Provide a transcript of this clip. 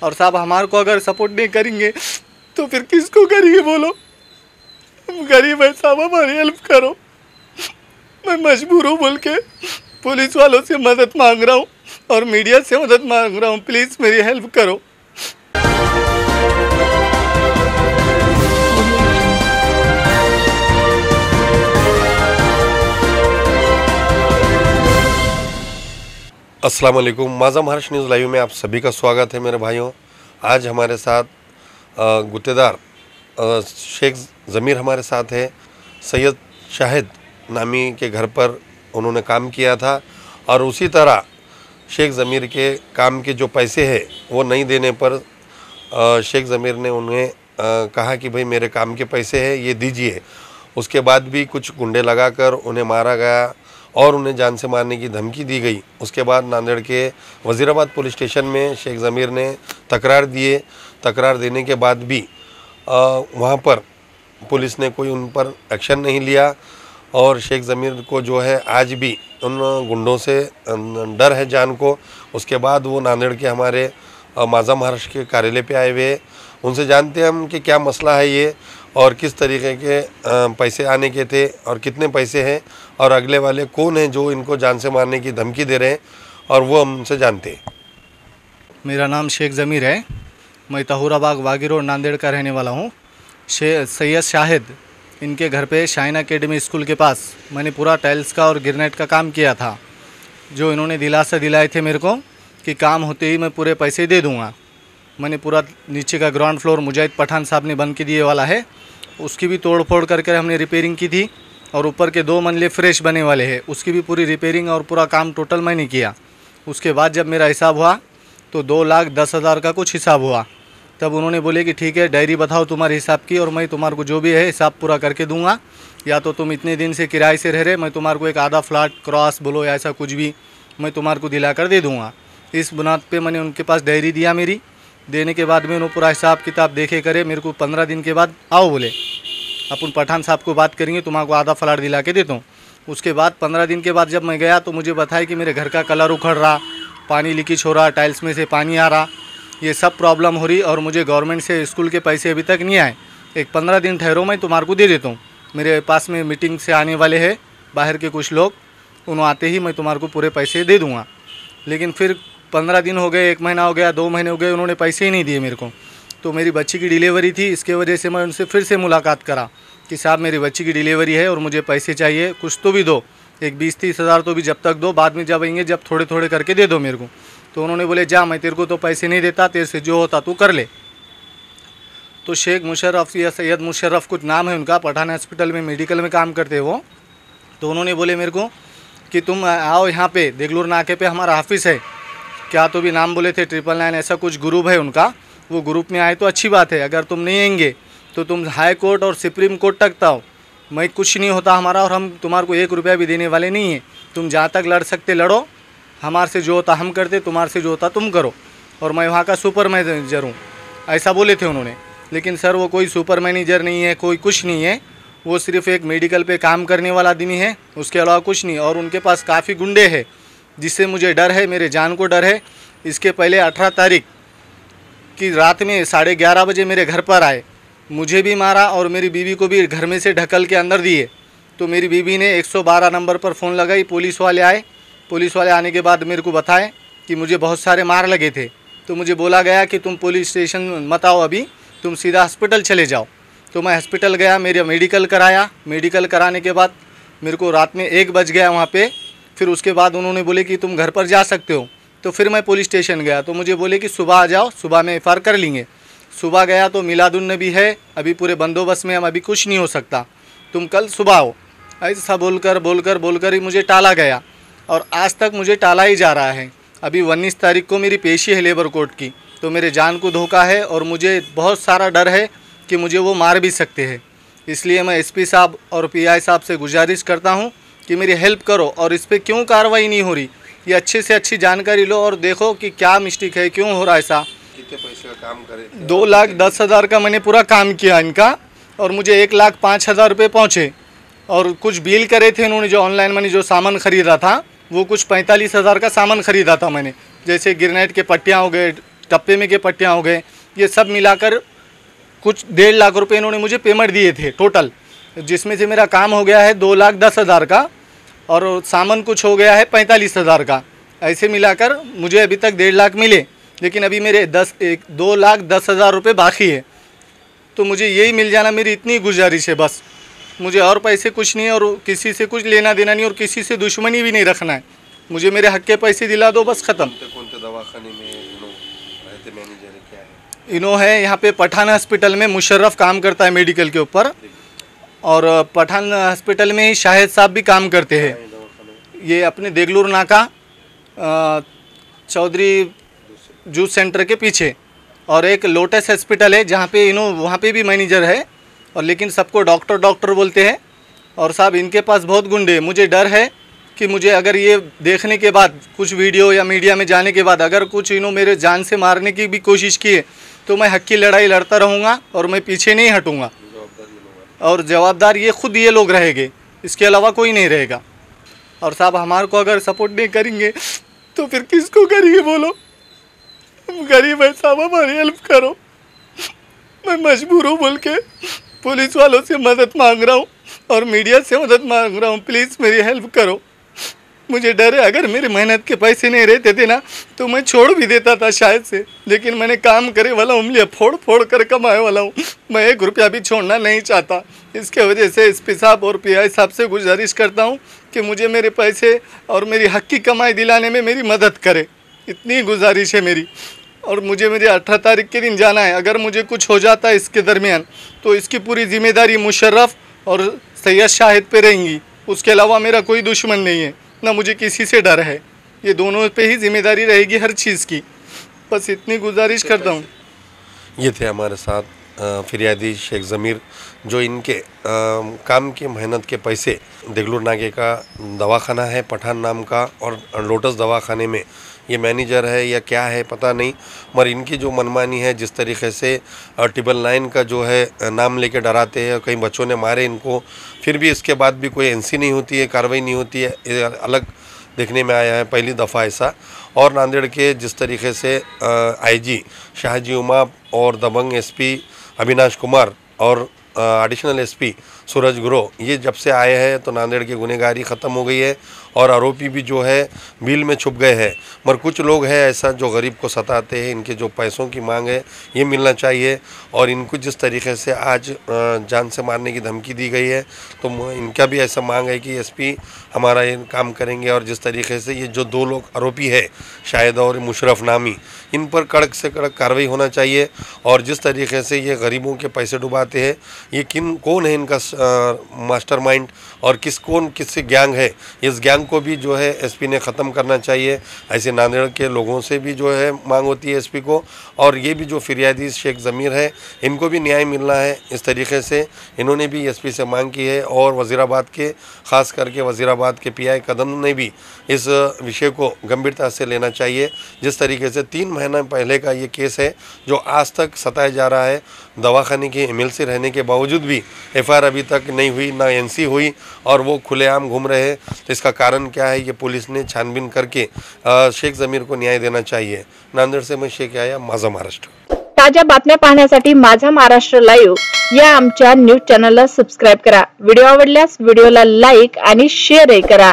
और साहब हमारे को अगर सपोर्ट नहीं करेंगे तो फिर किसको करेंगे बोलो? हम गरीब है साहब, हमारी हेल्प करो। मैं मजबूर हूँ बोल के पुलिस वालों से मदद मांग रहा हूँ और मीडिया से मदद मांग रहा हूँ, प्लीज़ मेरी हेल्प करो। अस्सलाम वालेकुम। माझा महाराष्ट्र न्यूज़ लाइव में आप सभी का स्वागत है मेरे भाइयों। आज हमारे साथ गुत्तेदार शेख ज़मीर हमारे साथ है। सैयद शाहिद नामी के घर पर उन्होंने काम किया था और उसी तरह शेख ज़मीर के काम के जो पैसे हैं वो नहीं देने पर शेख ज़मीर ने उन्हें कहा कि भाई मेरे काम के पैसे हैं ये दीजिए। उसके बाद भी कुछ गुंडे लगाकर उन्हें मारा गया और उन्हें जान से मारने की धमकी दी गई। उसके बाद नांदेड़ के वज़ीराबाद पुलिस स्टेशन में शेख ज़मीर ने तकरार दिए। तकरार देने के बाद भी वहाँ पर पुलिस ने कोई उन पर एक्शन नहीं लिया और शेख ज़मीर को जो है आज भी उन गुंडों से डर है जान को। उसके बाद वो नांदेड़ के हमारे माझा महाराष्ट्र के कार्यालय पे आए हुए हैं। उनसे जानते हैं हम कि क्या मसला है ये और किस तरीके के पैसे आने के थे और कितने पैसे हैं और अगले वाले कौन हैं जो इनको जान से मारने की धमकी दे रहे हैं, और वो हम उनसे जानते हैं। मेरा नाम शेख ज़मीर है। मैं तहूराबाग वागी रोड नांदेड़ का रहने वाला हूँ। सैयद शाहिद इनके घर पे शाइन एकेडमी स्कूल के पास मैंने पूरा टाइल्स का और गिरनेट का काम किया था। जो इन्होंने दिलासा दिलाए थे मेरे को कि काम होते ही मैं पूरे पैसे दे दूँगा। मैंने पूरा नीचे का ग्राउंड फ्लोर मुजाहिद पठान साहब ने बन के दिए वाला है, उसकी भी तोड़ फोड़ करके हमने रिपेयरिंग की थी। और ऊपर के 2 मंजिले फ्रेश बने वाले हैं, उसकी भी पूरी रिपेयरिंग और पूरा काम टोटल मैंने किया। उसके बाद जब मेरा हिसाब हुआ तो 2,10,000 का कुछ हिसाब हुआ। तब उन्होंने बोले कि ठीक है डायरी बताओ तुम्हारे हिसाब की और मैं तुम्हारे को जो भी है हिसाब पूरा करके दूंगा, या तो तुम इतने दिन से किराए से रह रहे, मैं तुम्हारे को एक आधा फ्लैट क्रॉस बोलो या ऐसा कुछ भी मैं तुम्हारे को दिला कर दे दूँगा। इस बुनियाद पर मैंने उनके पास डायरी दिया। मेरी देने के बाद में उन्होंने पूरा हिसाब किताब देखे करे। मेरे को 15 दिन के बाद आओ बोले, अपन पठान साहब को बात करेंगे, तुम्हारे आधा फ्लैट दिला के देता हूँ। उसके बाद 15 दिन के बाद जब मैं गया तो मुझे बताया कि मेरे घर का कलर उखड़ रहा, पानी लीकेज हो रहा, टाइल्स में से पानी आ रहा, ये सब प्रॉब्लम हो रही और मुझे गवर्नमेंट से स्कूल के पैसे अभी तक नहीं आए। एक 15 दिन ठहरो, मैं तुम्हारे को दे देता हूँ। मेरे पास में मीटिंग से आने वाले हैं बाहर के कुछ लोग, उन्होंने आते ही मैं तुम्हारे को पूरे पैसे दे दूँगा। लेकिन फिर 15 दिन हो गए, 1 महीना हो गया, 2 महीने हो गए, उन्होंने पैसे ही नहीं दिए मेरे को। तो मेरी बच्ची की डिलीवरी थी, इसके वजह से मैं उनसे फिर से मुलाकात करा कि साहब मेरी बच्ची की डिलीवरी है और मुझे पैसे चाहिए, कुछ तो भी दो, एक 20-30 हज़ार तो भी जब तक दो, बाद में जब आएंगे जब थोड़े थोड़े करके दे दो मेरे को। तो उन्होंने बोले जा मैं तेरे को तो पैसे नहीं देता, तेरे से जो होता तू कर ले। तो शेख मुशर्रफ या सैयद मुशर्रफ कुछ नाम है उनका, पठान हॉस्पिटल में मेडिकल में काम करते हैं वो। तो उन्होंने बोले मेरे को कि तुम आओ यहाँ पे देगलूर नाके पे हमारा ऑफिस है, क्या तो भी नाम बोले थे 999 ऐसा कुछ ग्रुप है उनका, वो ग्रुप में आए तो अच्छी बात है। अगर तुम नहीं आएंगे तो तुम हाई कोर्ट और सुप्रीम कोर्ट तक आओ, मैं कुछ नहीं होता हमारा और हम तुम्हारे को 1 रुपया भी देने वाले नहीं हैं। तुम जहाँ तक लड़ सकते लड़ो, हमारे से जो होता हम करते, तुम्हारे से जो होता तुम करो, और मैं वहाँ का सुपर मैनेजर हूँ, ऐसा बोले थे उन्होंने। लेकिन सर वो कोई सुपर मैनेजर नहीं है, कोई कुछ नहीं है, वो सिर्फ एक मेडिकल पे काम करने वाला आदमी है, उसके अलावा कुछ नहीं। और उनके पास काफ़ी गुंडे हैं जिससे मुझे डर है, मेरे जान को डर है। इसके पहले 18 तारीख की रात में 11:30 बजे मेरे घर पर आए, मुझे भी मारा और मेरी बीवी को भी घर में से ढकल के अंदर दिए। तो मेरी बीवी ने 112 नंबर पर फ़ोन लगाई, पुलिस वाले आए। पुलिस वाले आने के बाद मेरे को बताए कि मुझे बहुत सारे मार लगे थे। तो मुझे बोला गया कि तुम पुलिस स्टेशन मत आओ, अभी तुम सीधा हॉस्पिटल चले जाओ। तो मैं हॉस्पिटल गया, मेरा मेडिकल कराया। मेडिकल कराने के बाद मेरे को रात में 1 बज गया वहाँ पे। फिर उसके बाद उन्होंने बोले कि तुम घर पर जा सकते हो। तो फिर मैं पुलिस स्टेशन गया, तो मुझे बोले कि सुबह आ जाओ, सुबह में FIR कर लेंगे। सुबह गया तो मिलादुन्नबी है, अभी पूरे बंदोबस्त में, हम अभी कुछ नहीं हो सकता, तुम कल सुबह आओ। ऐसा बोलकर ही मुझे टाला गया और आज तक मुझे टाला ही जा रहा है। अभी 19 तारीख को मेरी पेशी है लेबर कोर्ट की। तो मेरे जान को धोखा है और मुझे बहुत सारा डर है कि मुझे वो मार भी सकते हैं। इसलिए मैं SP साहब और PI साहब से गुजारिश करता हूँ कि मेरी हेल्प करो और इस पर क्यों कार्रवाई नहीं हो रही, ये अच्छे से अच्छी जानकारी लो और देखो कि क्या मिस्टेक है, क्यों हो रहा है ऐसा। कितने पैसे का काम करे? 2,10,000 का मैंने पूरा काम किया इनका और मुझे 1,05,000 रुपये पहुँचे। और कुछ बिल करे थे उन्होंने, जो ऑनलाइन मैंने जो सामान ख़रीदा था वो कुछ 45,000 का सामान ख़रीदा था मैंने, जैसे गिरनेट के पट्टियाँ हो गए, टप्पे में के पट्टियाँ हो गए, ये सब मिलाकर कुछ 1.5 लाख रुपए इन्होंने मुझे पेमेंट दिए थे टोटल, जिसमें से मेरा काम हो गया है 2,10,000 का और सामान कुछ हो गया है 45,000 का। ऐसे मिलाकर मुझे अभी तक 1.5 लाख मिले, लेकिन अभी मेरे 2,10,000 रुपये बाकी है। तो मुझे यही मिल जाना मेरी इतनी गुजारिश है बस। मुझे और पैसे कुछ नहीं है और किसी से कुछ लेना देना नहीं और किसी से दुश्मनी भी नहीं रखना है। मुझे मेरे हक के पैसे दिला दो बस, ख़त्म। कौन दवाखाने में रहते मैनेजर क्या है? इनो है यहाँ पे पठान हॉस्पिटल में, मुशर्रफ काम करता है मेडिकल के ऊपर, और पठान हॉस्पिटल में ही शाहिद साहब भी काम करते हैं। ये अपने देगलूर नाका चौधरी जूस सेंटर के पीछे, और एक लोटस हॉस्पिटल है जहाँ पे वहाँ पे भी मैनेजर है, और लेकिन सबको डॉक्टर डॉक्टर बोलते हैं। और साहब इनके पास बहुत गुंडे, मुझे डर है कि मुझे अगर ये देखने के बाद कुछ वीडियो या मीडिया में जाने के बाद अगर कुछ मेरे जान से मारने की भी कोशिश की है तो मैं हक की लड़ाई लड़ता रहूँगा और मैं पीछे नहीं हटूँगा, और जवाबदार ये लोग रहेंगे, इसके अलावा कोई नहीं रहेगा। और साहब हमारे को अगर सपोर्ट नहीं करेंगे तो फिर किसको करेंगे बोलो? हम गरीब है साहब, हमारी हेल्प करो। मैं मजबूर हूँ बोल के पुलिस वालों से मदद मांग रहा हूँ और मीडिया से मदद मांग रहा हूँ, प्लीज़ मेरी हेल्प करो। मुझे डर है अगर मेरे मेहनत के पैसे नहीं रहते थे ना तो मैं छोड़ भी देता था शायद से, लेकिन मैंने काम करे वाला उंगलियाँ फोड़ फोड़ कर कमाए वाला हूँ। मैं 1 रुपया भी छोड़ना नहीं चाहता। इसके वजह से एसपी साहब और पीआई साहब से गुजारिश करता हूँ कि मुझे मेरे पैसे और मेरी हक की कमाई दिलाने में मेरी मदद करे, इतनी गुजारिश है मेरी। और मुझे मेरे 18 तारीख के दिन जाना है। अगर मुझे कुछ हो जाता है इसके दरमियान तो इसकी पूरी जिम्मेदारी मुशर्रफ और सैयद शाहिद पे रहेंगी, उसके अलावा मेरा कोई दुश्मन नहीं है, ना मुझे किसी से डर है। ये दोनों पे ही जिम्मेदारी रहेगी हर चीज़ की, बस इतनी गुजारिश करता हूँ। ये थे हमारे साथ फिरियादी शेख ज़मीर, जो इनके काम की मेहनत के पैसे देगलूर नाके का दवाखाना है पठान नाम का, और लोटस दवाखाने में ये मैनेजर है या क्या है पता नहीं, मगर इनकी जो मनमानी है, जिस तरीके से 999 का जो है नाम लेके डराते हैं, कई बच्चों ने मारे इनको, फिर भी इसके बाद भी कोई एनसी नहीं होती है, कार्रवाई नहीं होती है, ये अलग देखने में आया है पहली दफ़ा ऐसा। और नांदेड़ के जिस तरीके से आईजी शाहजी उमाप और दबंग एसपी अविनाश कुमार और एडिशनल एसपी सूरज गुरो ये जब से आए हैं तो नांदेड़ की गुनहगारी ख़त्म हो गई है और आरोपी भी जो है बिल में छुप गए हैं। मगर कुछ लोग हैं ऐसा जो गरीब को सताते हैं, इनके जो पैसों की मांग है ये मिलना चाहिए। और इनको जिस तरीके से आज जान से मारने की धमकी दी गई है तो इनका भी ऐसा मांग है कि एसपी हमारा ये काम करेंगे। और जिस तरीके से ये जो 2 लोग आरोपी है शाहिद और मुशर्रफ नामी, इन पर कड़क से कड़क कार्रवाई होना चाहिए। और जिस तरीके से ये गरीबों के पैसे डुबाते हैं, ये कौन है इनका मास्टरमाइंड और किससे गैंग है, इस गैंग को भी जो है एसपी ने ख़त्म करना चाहिए। ऐसे नांदेड़ के लोगों से भी जो है मांग होती है एसपी को। और ये भी जो फिरियादी शेख ज़मीर है इनको भी न्याय मिलना है। इस तरीके से इन्होंने भी एसपी से मांग की है और वज़ीराबाद के ख़ास करके वज़ीराबाद के पीआई कदम ने भी इस विषय को गंभीरता से लेना चाहिए। जिस तरीके से 3 महीना पहले का ये केस है जो आज तक सताया जा रहा है, दवाखाने की एमएलसी रहने के बावजूद भी एफआईआर अभी तक नहीं हुई, ना एनसी हुई और वो खुलेआम घूम रहे हैं। तो इसका कारण क्या है, ये पुलिस ने छानबीन करके शेख ज़मीर को न्याय देना चाहिए। नांदेड़ से मैं शेख याया, माझा महाराष्ट्र। ताज्या बातम्या पाहण्यासाठी माझा महाराष्ट्र लाईव्ह या आमच्या न्यूज चॅनलला सबस्क्राईब करा। व्हिडिओ आवडल्यास व्हिडिओला लाईक आणि शेअरही करा।